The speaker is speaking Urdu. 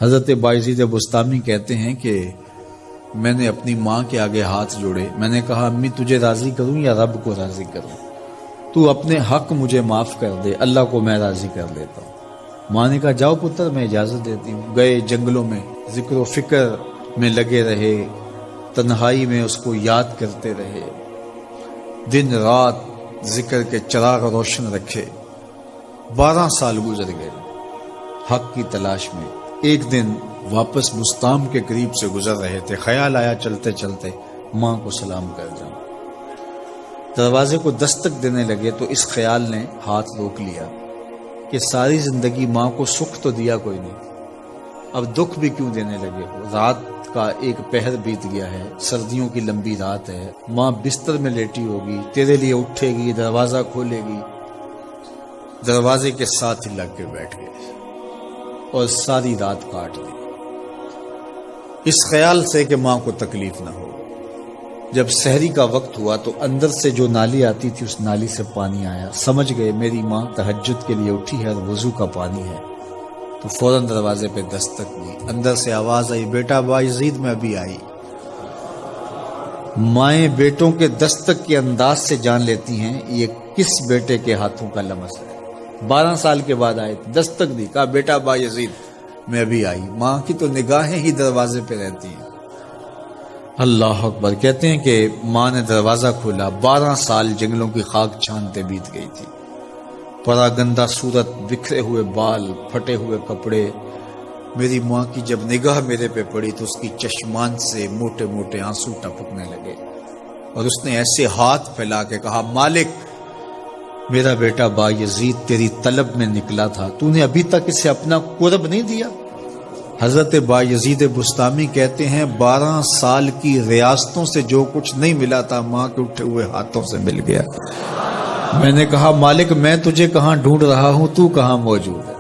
حضرت بایزید بستامی کہتے ہیں کہ میں نے اپنی ماں کے آگے ہاتھ جوڑے، میں نے کہا امی تجھے راضی کروں یا رب کو راضی کروں؟ تو اپنے حق مجھے معاف کر دے، اللہ کو میں راضی کر لیتا ہوں۔ ماں نے کہا جاؤ پتر میں اجازت دیتی ہوں۔ گئے جنگلوں میں ذکر و فکر میں لگے رہے، تنہائی میں اس کو یاد کرتے رہے، دن رات ذکر کے چراغ روشن رکھے۔ 12 سال گزر گئے حق کی تلاش میں۔ ایک دن واپس بستام کے قریب سے گزر رہے تھے، خیال آیا چلتے چلتے ماں کو سلام کر جاؤں۔ دروازے کو دستک دینے لگے تو اس خیال نے ہاتھ روک لیا کہ ساری زندگی ماں کو سکھ تو دیا کوئی نہیں، اب دکھ بھی کیوں دینے لگے ہو؟ رات کا ایک پہر بیت گیا ہے، سردیوں کی لمبی رات ہے، ماں بستر میں لیٹی ہوگی، تیرے لیے اٹھے گی، دروازہ کھولے گی۔ دروازے کے ساتھ ہی لگ کے بیٹھ گئے اور ساری رات کاٹ دی، اس خیال سے کہ ماں کو تکلیف نہ ہو۔ جب سحری کا وقت ہوا تو اندر سے جو نالی آتی تھی اس نالی سے پانی آیا، سمجھ گئے میری ماں تہجد کے لیے اٹھی ہے اور وضو کا پانی ہے، تو فوراً دروازے پہ دستک دی۔ اندر سے آواز آئی بیٹا بایزید میں ابھی آئی۔ مائیں بیٹوں کے دستک کے انداز سے جان لیتی ہیں یہ کس بیٹے کے ہاتھوں کا لمس ہے۔ 12 سال کے بعد آئے، دستک دی، کہا بیٹا بایزید میں ابھی آئی۔ ماں کی تو نگاہیں ہی دروازے پہ رہتی ہیں۔ اللہ اکبر۔ کہتے ہیں کہ ماں نے دروازہ کھولا، 12 سال جنگلوں کی خاک چھانتے بیت گئی تھی، پراگندہ صورت، بکھرے ہوئے بال، پھٹے ہوئے کپڑے۔ میری ماں کی جب نگاہ میرے پہ پڑی تو اس کی چشمان سے موٹے موٹے آنسو ٹپکنے لگے، اور اس نے ایسے ہاتھ پھیلا کے کہا مالک میرا بیٹا بایزید تیری طلب میں نکلا تھا، تو نے ابھی تک اسے اپنا قرب نہیں دیا۔ حضرت بایزید بستامی کہتے ہیں 12 سال کی ریاستوں سے جو کچھ نہیں ملا تھا ماں کے اٹھے ہوئے ہاتھوں سے مل گیا۔ میں نے کہا مالک میں تجھے کہاں ڈھونڈ رہا ہوں، تو کہاں موجود ہے؟